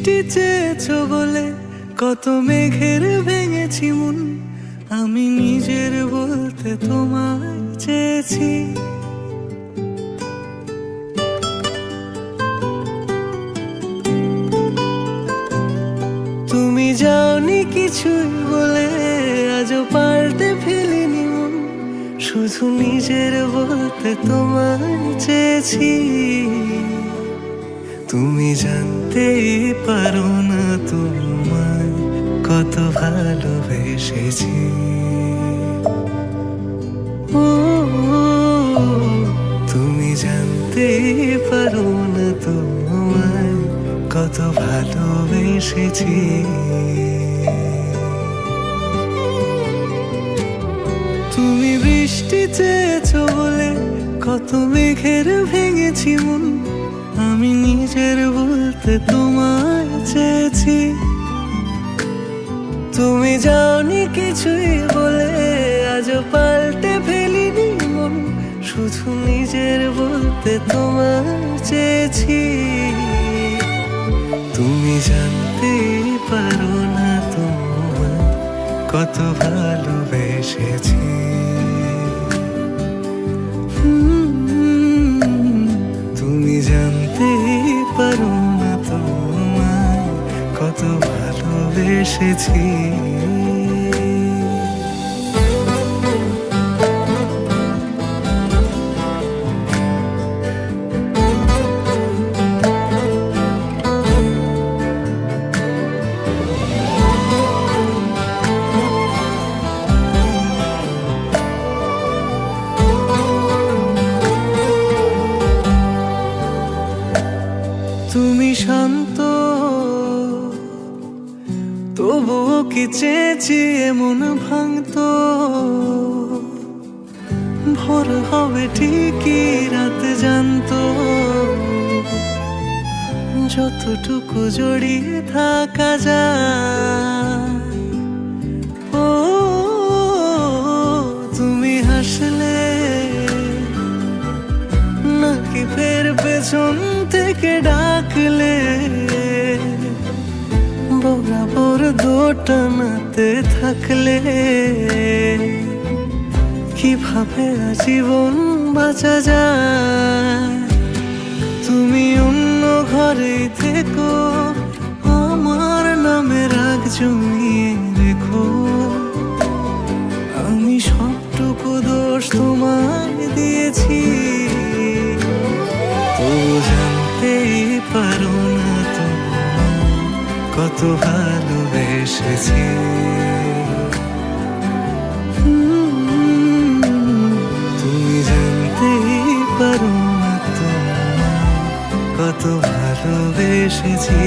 বৃষ্টি চেয়েছো বলে কত মেঘের ভেঙেছি মন, আমি নিজের বলতে তোমায় চেয়েছি। তুমি যাওনি কিছুই বলে আজও পাল্টে ফেলিনি মন, শুধু নিজের বলতে তোমায় চেয়েছি। তুমি জানতেই পারো না তোমায় কত ভালোবেসেছি। ও তুমি জানতেই পারো না তোমায় কত ভালোবেসেছি। তুমি বৃষ্টি চেয়েছো বলে কত মেঘের ভেঙেছি মন, আমি নিজের বলতে তোমায় চেয়েছি। তুমি যাওনি কিছুই বলে আজও পাল্টে ফেলিনি মন, শুধু নিজের বলতে তোমায় চেয়েছি। তুমি জানতে পারো না তোমায় কত ভালোবেসেছি। তুমি জানতে পারো না তোমায় কত ভালোবেসেছি। তুমি শান্ত তবুও কি চেয়েছি এমন ভাঙতো, ভোর হবে ঠিকই রাত জানতো, যতটুকু জড়িয়ে থাকা যায়। ও তুমি হাসলে নাকি ফের পেছন থেকে ডাকলে, বরাবর দোটানাতে থাকলে কিভাবে আজীবন বাঁচা যায়। তুমি অন্য ঘরে থেকো, আমার নামে রাগ জমিয়ে রেখো, আমি সবটুকু দোষ তোমায় দিয়েছি। তো জানতেই পারো না তোমায় কত ভালোবেসেছি। তুমি জানতেই পারো না তোমায় কত ভালোবেসেছি।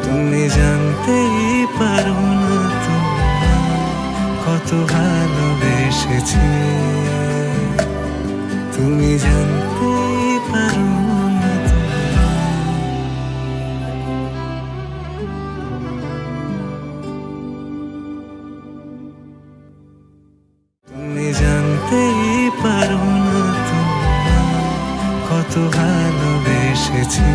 তুমি জানতেই পারো না তোমায় কত ভালোবেসেছি। তুমি জানতেই পারো না তুমি জানতেই পারো না তোমায় কত ভালোবেসেছি।